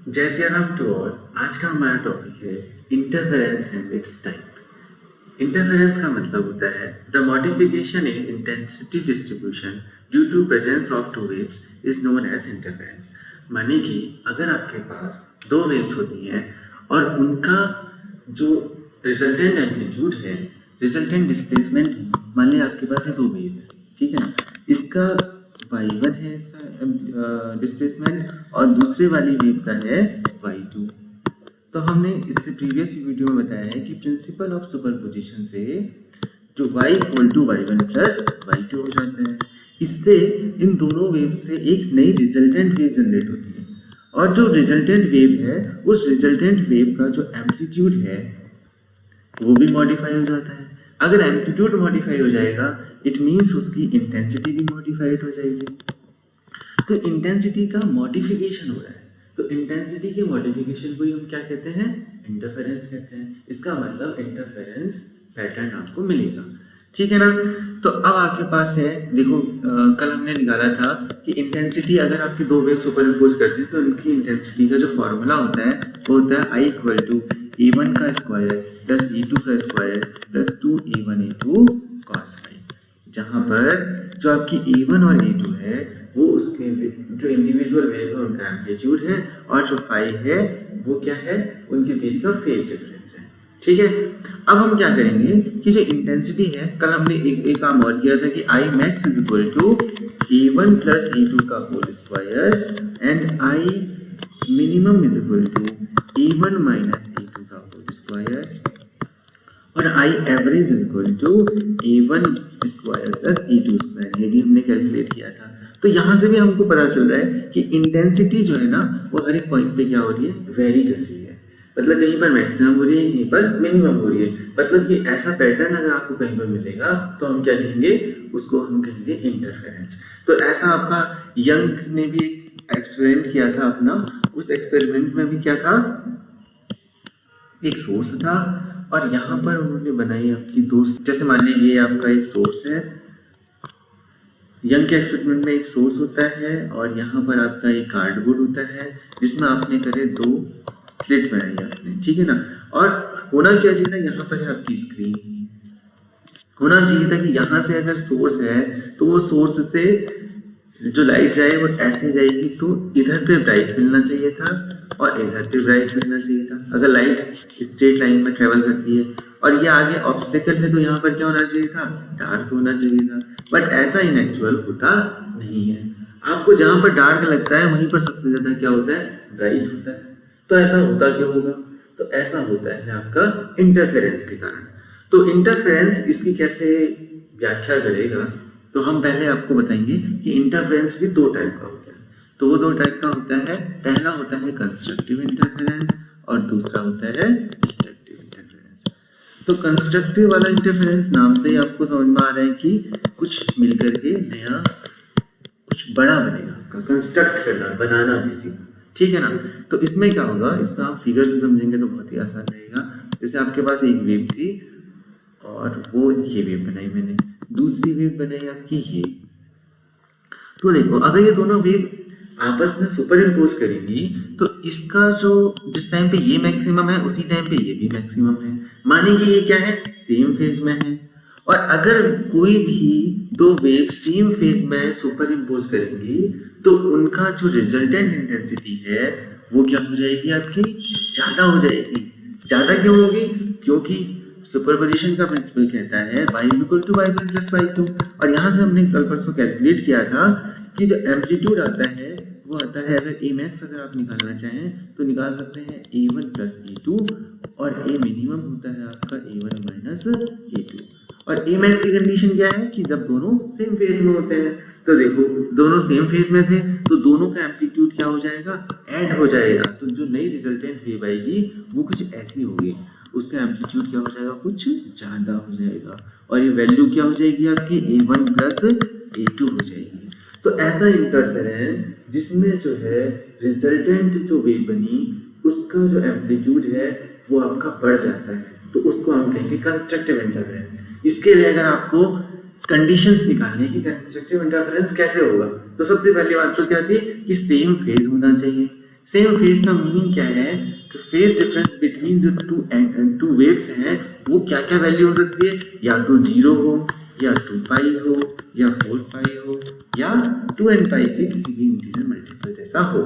जय Siya Ram to all. आज का हमारा टॉपिक है interference and its type. Interference का मतलब होता है the modification in intensity distribution due to presence of two waves is known as interference. माने कि अगर आपके पास दो वेव्स होती हैं और उनका जो रिजल्टेंट एम्पलीट्यूड है, रिजल्टेंट डिस्प्लेसमेंट है, मान लिया आपके पास है दो वेव है, ठीक है ना, इसका y1 है इसका डिस्प्लेसमेंट और दूसरे वाली वेव का है y2। तो हमने इससे प्रीवियस वीडियो में बताया है कि प्रिंसिपल ऑफ सुपरपोजिशन से जो y equal to y1 plus y2 हो जाता है। इससे इन दोनों वेव से एक नई रिजल्टेंट वेव जनरेट होती है और जो रिजल्टेंट वेव है उस रिजल्टेंट वेव का जो एम्पलीट्यूड है वो भी मॉडिफाई हो जाता है। अगर एम्पलीट्यूड मॉडिफाई हो जाएगा इट मीन्स उसकी इंटेंसिटी भी मॉडिफाइड हो जाएगी। तो इंटेंसिटी का मॉडिफिकेशन हो रहा है, तो इंटेंसिटी के मॉडिफिकेशन को ही हम क्या कहते हैं, इंटरफेरेंस कहते हैं। इसका मतलब इंटरफेरेंस पैटर्न आपको मिलेगा, ठीक है ना। तो अब आपके पास है, देखो कल हमने निकाला था कि इंटेंसिटी अगर आपकी दो वेव सुपर इम्पोज करती है तो उनकी इंटेंसिटी का जो फॉर्मूला होता है वो होता है आई इक्वल टू a1 का स्क्वायर प्लस a2 का square plus 2a1 a2 cos phi, जहाँ पर जो आपकी a1 और a2 है वो उसके जो इंडिविजुअल वेव है उनका एम्पलीट्यूड है और जो फाई है वो क्या है, उनके बीच का फेज डिफरेंस है, ठीक है। अब हम क्या करेंगे कि जो इंटेंसिटी है, कल हमने एक काम और किया था कि I max is equal to a1 plus a2 का whole square and I minimum is equal to a1 minus a2 का होल स्क्वायर और I average is equal to a1 square plus a2 square, ये भी हमने calculate किया था। तो यहाँ से भी हमको पता चल रहा है कि इंटेंसिटी जो है ना वो हर एक पॉइंट पे क्या हो रही है, वेरी कर रही है। मतलब कहीं पर मैक्सिमम हो रही है, कहीं पर मिनिमम हो रही है। मतलब कि ऐसा पैटर्न अगर आपको कहीं पर मिलेगा तो हम क्या कहेंगे, उसको हम कहेंगे इंटरफेरेंस। तो ऐसा आपका यंग ने भी एक एक्सपेरिमेंट किया था अपना, उस एक्सपेरिमेंट में भी क्या था, एक सोर्स था और यहाँ पर उन्होंने बनाई आपकी दो, जैसे मान लीजिए ये आपका एक सोर्स है, यंग के एक्सपेरिमेंट में एक सोर्स होता है और यहाँ पर आपका एक कार्डबोर्ड होता है जिसमें आपने करे दो स्लिट बनाई आपने, ठीक है ना। और होना क्या चाहिए था, यहाँ पर है आपकी स्क्रीन, होना चाहिए था कि यहाँ से अगर सोर्स है तो वो सोर्स से जो लाइट जाए वो ऐसे जाएगी, तो इधर पे ब्राइट मिलना चाहिए था और इधर पे ब्राइट मिलना चाहिए था। अगर लाइट स्ट्रेट लाइन में ट्रेवल करती है और ये आगे ऑब्स्टेकल है तो यहाँ पर क्या होना चाहिए था, डार्क होना चाहिए था। बट ऐसा इन एक्चुअल होता नहीं है, आपको जहाँ पर डार्क लगता है वहीं पर सबसे ज्यादा क्या होता है, ब्राइट होता है। तो ऐसा होता क्यों होगा, तो ऐसा होता है आपका इंटरफेरेंस के कारण। तो इंटरफेरेंस इसकी कैसे व्याख्या करेगा, तो हम पहले आपको बताएंगे कि इंटरफेरेंस भी दो टाइप का होता है। तो वो दो टाइप का होता है, पहला होता है कंस्ट्रक्टिव इंटरफेरेंस और दूसरा होता है डिस्ट्रक्टिव इंटरफेरेंस। तो कंस्ट्रक्टिव वाला इंटरफेरेंस नाम से ही आपको समझ में आ रहा है कि कुछ मिलकर के नया कुछ बड़ा बनेगा, आपका कंस्ट्रक्ट करना, बनाना किसी को, ठीक है ना। तो इसमें क्या होगा, इसका आप फिगर से समझेंगे तो बहुत ही आसान रहेगा। जैसे आपके पास एक वेव थी और वो ये वेव बनाई मैंने, दूसरी वेव बनाई आपकी ये। तो देखो अगर ये दोनों वेव आपस में सुपर इम्पोज करेंगी तो इसका जो जिस टाइम पे ये मैक्सिमम है उसी टाइम पे ये भी मैक्सिमम है, माने कि ये क्या है, सेम फेज में है। और अगर कोई भी दो वेव सेम फेज में सुपर इम्पोज करेंगी तो उनका जो रिजल्टेंट इंटेंसिटी है वो क्या हो जाएगी, आपकी ज्यादा हो जाएगी। ज्यादा क्यों होगी, क्योंकि सुपरपोजिशन का प्रिंसिपल कहता है y equal to y1 plus y2। और यहाँ से हमने कल परसों कैलकुलेट किया था कि जो एम्पलीट्यूड आता है वो आता है, अगर a मैक्स अगर आप निकालना चाहें तो निकाल सकते हैं a1 प्लस a2 और a मिनिमम होता है आपका a1 माइनस a2। और a मैक्स की कंडीशन क्या है कि जब दोनों सेम फेज में होते हैं। तो देखो दोनों सेम फेज में थे तो दोनों का एम्पलीट्यूड क्या हो जाएगा, ऐड हो जाएगा। तो जो नई रिजल्टेंट वेव आएगी वो कुछ ऐसी होगी, उसका एम्पलीट्यूड क्या हो जाएगा, कुछ ज़्यादा हो जाएगा और ये वैल्यू क्या हो जाएगी आपकी a1 प्लस a2 हो जाएगी। तो ऐसा इंटरफेरेंस जिसमें जो है रिजल्टेंट जो वेव बनी उसका जो एम्पलीट्यूड है वो आपका बढ़ जाता है, तो उसको हम कहेंगे कंस्ट्रक्टिव इंटरफेरेंस। इसके लिए अगर आपको कंडीशंस निकालने की कंस्ट्रक्टिव इंटरफेरेंस कैसे होगा, तो सबसे पहली बात तो क्या थी कि सेम फेज होना चाहिए। सेम फेज का मीनिंग क्या है? तो फेज डिफरेंस बिटवीन जो टू वेव्स हैं वो क्या क्या वैल्यू हो सकती है? या तो 0 हो, या 2 पाई हो, या 4 पाई हो, या 2n पाई के किसी भी इंटीजर मल्टीपल जैसा हो।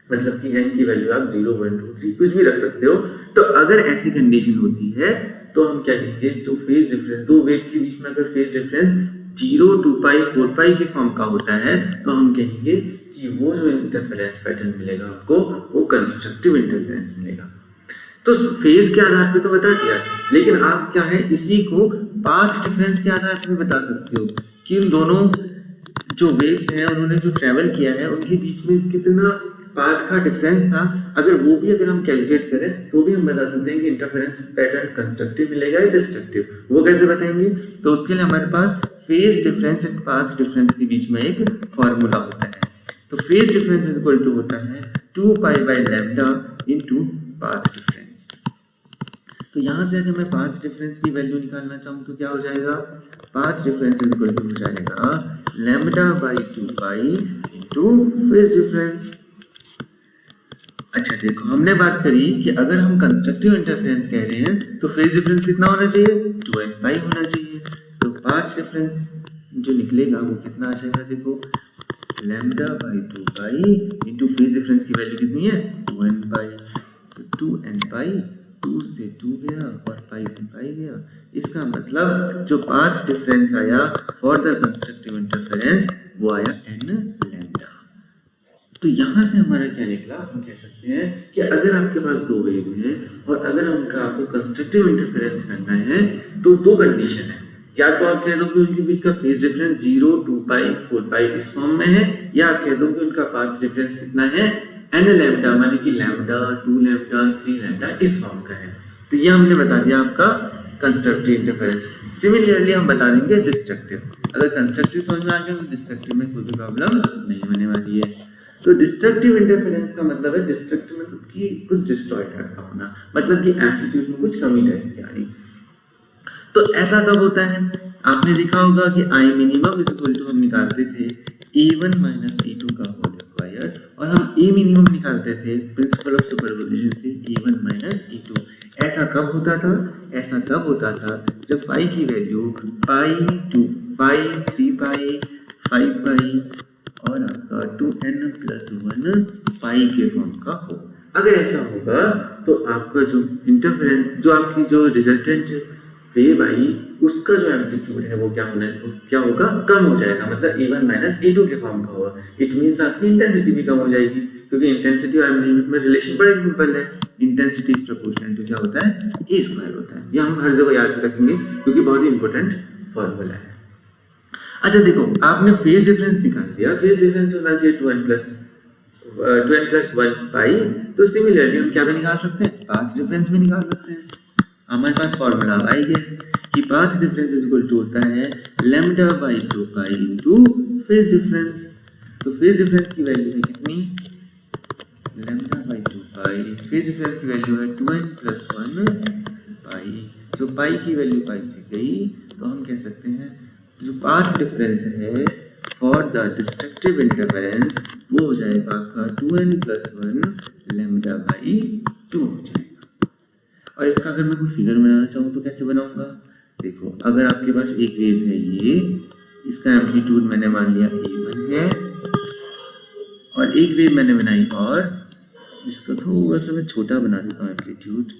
मतलब कि n की वैल्यू आप 0, 1, 2, 3 कुछ भी रख सकते हो। तो अगर ऐसी कंडीशन होती है तो हम क्या कहेंगे? जो फेज डिफरेंस दो वेव के बीच में अगर फेज डिफरेंस 0, 2 पाई, 4 पाई के फॉर्म का होता है तो हम कहेंगे कि वो जो इंटरफेरेंस पैटर्न मिलेगा आपको वो कंस्ट्रक्टिव इंटरफेरेंस मिलेगा। तो फेज के आधार पे तो बता दिया, लेकिन आप क्या है इसी को पाथ डिफरेंस के आधार पे बता सकते हो कि इन दोनों जो वेव्स हैं उन्होंने जो ट्रेवल किया है उनके बीच में कितना पाथ का डिफरेंस था। अगर हम कैलकुलेट करें तो भी हम बता सकते हैं कि इंटरफेरेंस पैटर्न कंस्ट्रक्टिव मिलेगा या डिस्ट्रक्टिव। वो कैसे बताएंगे? तो उसके लिए हमारे पास phase difference and path difference के बीच में एक फॉर्मूला होता है। तो phase difference is equal to होता है 2 pi by lambda into path difference. तो यहाँ से अगर मैं पाथ डिफरेंस की वैल्यू निकालना चाहूँ तो क्या हो जाएगा? Path difference is equal to हो जाएगा lambda by 2 pi into phase difference. अच्छा देखो, हमने बात करी कि अगर हम कंस्ट्रक्टिव इंटरफेरेंस कह रहे हैं तो फेज डिफरेंस कितना होना चाहिए? 2n पाई होना चाहिए। तो पाथ डिफरेंस जो निकलेगा वो कितना आ जाएगा? देखो lambda by 2 pi into phase difference की वैल्यू कितनी है? 2n पाई। तो 2n पाई, 2 से 2 गया और पाई से पाई गया। इसका मतलब जो पाथ डिफरेंस आया फॉर द कंस्ट्रक्टिव इंटरफेरेंस वो आया n लैम्डा। तो यहाँ से हमारा क्या निकला? हम कह सकते हैं कि अगर आपके पास दो वेव हैं और अगर उनका आपको कंस्ट्रक्टिव इंटरफेरेंस करना है तो दो कंडीशन है। या तो आप कह दो कि उनके बीच का फेज डिफरेंस 0, 2 पाई, 4 पाई इस फॉर्म में है, या आप कह दो कि उनका पाथ डिफरेंस कितना है? n लैम्डा, माने कि लैम्डा, 2 लैम्डा, 3 लैम्डा इस फॉर्म का है। तो ये हमने बता दिया आपका कंस्ट्रक्टिव इंटरफेरेंस। सिमिलरली हम बता देंगे डिस्ट्रक्टिव। अगर कंस्ट्रक्टिव समझ में आ गया तो डिस्ट्रक्टिव में कोई भी प्रॉब्लम नहीं होने वाली है। तो डिस्ट्रक्टिव इंटरफेरेंस का मतलब है, डिस्ट्रक्टिव मतलब कि कुछ डिस्ट्रॉय टाइप का होना, मतलब कि एम्पलीट्यूड में कुछ कमी टाइप की आ रही। तो ऐसा कब होता है? आपने देखा होगा कि I minimum is equal to हम निकालते थे a1 माइनस a2 का होल स्क्वायर, और हम a मिनिमम निकालते थे प्रिंसिपल ऑफ सुपरपोजिशन से a1 माइनस a2। ऐसा कब होता था? ऐसा तब होता था जब फाई की वैल्यू पाई, 2 पाई, 3 पाई, 5 पाई और आपका 2n प्लस 1 पाई के फॉर्म का हो। अगर ऐसा होगा तो आपका जो इंटरफेरेंस, जो आपकी जो रिजल्टेंट वेव आई उसका जो एम्पलीट्यूड है वो क्या होगा? कम हो जाएगा। मतलब a1 माइनस a2 के फॉर्म का होगा। इट मीन्स आपकी इंटेंसिटी भी कम हो जाएगी, क्योंकि इंटेंसिटी और एम्पलीट्यूड में रिलेशन बड़ा सिंपल है। इंटेंसिटी इज प्रोपोर्शनल टू क्या होता है? a स्क्वायर होता है। ये हम हर जगह याद रखेंगे क्योंकि बहुत ही इंपॉर्टेंट फॉर्मूला है। अच्छा देखो, आपने फेज डिफरेंस निकाल दिया। फेज डिफरेंस होना चाहिए 2n प्लस 1 पाई। तो सिमिलरली हम क्या भी निकाल सकते हैं? पाथ डिफरेंस भी निकाल सकते हैं। हमारे पास फॉर्मूला आ गया है कि path difference is equal to होता है lambda by 2 pi into phase difference. तो फेज डिफरेंस की वैल्यू है कितनी? Lambda by 2 pi. Phase difference की वैल्यू है 2n प्लस 1 पाई। जो पाई की वैल्यू पाई से गई तो हम कह सकते हैं जो पाथ डिफरेंस है फॉर द डिस्ट्रक्टिव इंटरफेरेंस वो हो जाएगा आपका 2n प्लस 1 लैम्डा बाई 2 हो जाएगा। और इसका अगर मैं कोई फिगर बनाना चाहूँ तो कैसे बनाऊंगा? देखो, अगर आपके पास एक वेव है ये, इसका एम्पलीट्यूड मैंने मान लिया a1 है, और एक वेव मैंने बनाई और इसका थोड़ा सा मैं छोटा बना देता हूँ एम्पलीट्यूड,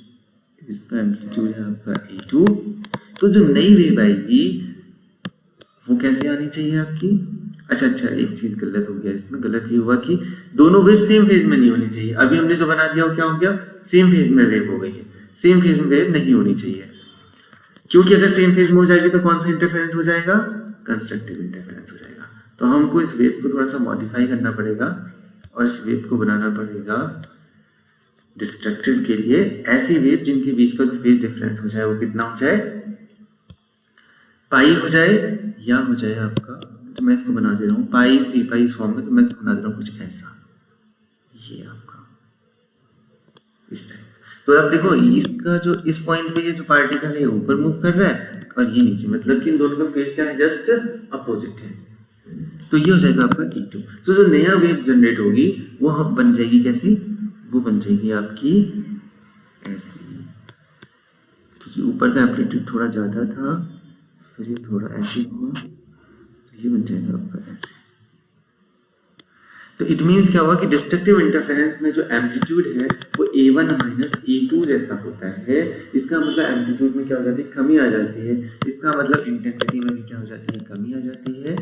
इसका एम्पलीट्यूड है आपका a2। तो जो नई वेव आएगी वो कैसे आनी चाहिए आपकी? अच्छा, एक चीज गलत हो गया इसमें। गलत ये हुआ कि दोनों वेव सेम फेज में नहीं होनी चाहिए। अभी हमने जो बना दिया वो क्या हो गया? सेम फेज में वेव हो गई है। सेम फेज में वेव नहीं होनी चाहिए, क्योंकि अगर सेम फेज में हो जाएगी तो कौन सा इंटरफेरेंस हो जाएगा? कंस्ट्रक्टिव इंटरफेरेंस हो जाएगा। तो हमको इस वेव को थोड़ा सा मॉडिफाई करना पड़ेगा और इस वेव को बनाना पड़ेगा डिस्ट्रक्टिव के लिए ऐसी वेव जिनके बीच का जो फेज डिफरेंस हो जाए वो कितना हो जाए? पाई हो जाए, या हो जाए आपका, तो मैं इसको बना दे रहा हूँ पाई, 3 पाई इस फॉर्म में। तो मैं इसको बना दे रहा हूँ कुछ ऐसा, ये आपका इस टाइप। तो अब देखो, इसका जो इस पॉइंट पे ये जो पार्टिकल है ऊपर मूव कर रहा है और ये नीचे, मतलब कि इन दोनों का फेज क्या है? जस्ट अपोजिट है। तो ये हो जाएगा आपका E2। तो जो नया वेव जनरेट होगी वो बन जाएगी कैसी, वो बन जाएगी आपकी ऐसी, क्योंकि ऊपर का एम्पलीट्यूड थोड़ा ज़्यादा था, फिर ये थोड़ा ऐसे हुआ, तो ये बन जाएगा आपका ऐसे। तो इट मीन्स क्या हुआ कि डिस्ट्रक्टिव इंटरफेरेंस में जो एम्पलीट्यूड है वो A1 माइनस A2 जैसा होता है। इसका मतलब एम्पलीट्यूड में क्या हो जाती है, कमी आ जाती है। इसका मतलब इंटेंसिटी में भी क्या हो जाती है, कमी आ जाती है,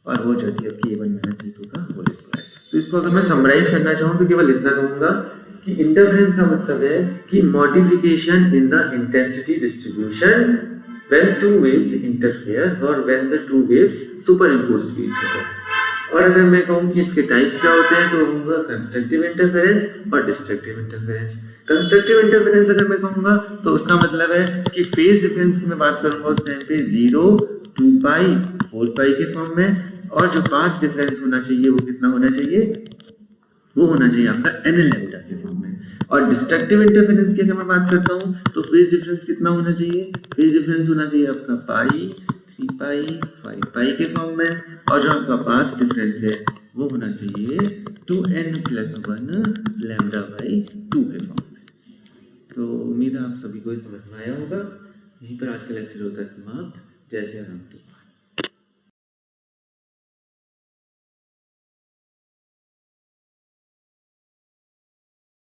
और हो जाती है आपकी A1 माइनस A2 का होल स्क्वायर। तो इसको अगर मैं समराइज करना चाहूँ तो केवल इतना कहूँगा कि इंटरफेरेंस का मतलब है कि modification in the intensity distribution when two waves interfere or when the two waves superimpose to each other। और अगर मैं कहूँ कि इसके टाइप्स क्या होते हैं तो कहूँगा कंस्ट्रक्टिव इंटरफेरेंस और डिस्ट्रक्टिव इंटरफेरेंस। कंस्ट्रक्टिव इंटरफेरेंस अगर मैं कहूँगा तो उसका मतलब है कि फेज डिफरेंस की मैं बात करूँगा उस टाइम पे 0, 2 पाई, 4 पाई के फॉर्म में, और जो पाथ डिफरेंस होना चाहिए वो कितना होना चाहिए, वो होना चाहिए आपका एन लैम्डा के फॉर्म में। और डिस्ट्रक्टिव इंटरफेरेंस की अगर मैं बात करता हूँ तो फेज डिफरेंस कितना होना चाहिए, फेज डिफरेंस होना चाहिए आपका पाई, 3 पाई, 5 पाई के फॉर्म में, और जो आपका पाथ डिफरेंस है वो होना चाहिए 2n+1 लैम्डा बाई 2 के फॉर्म में। तो उम्मीद है आप सभी को समझ में आया होगा। यहीं पर आज का लेक्चर होता है समाप्त। जय श्री राम।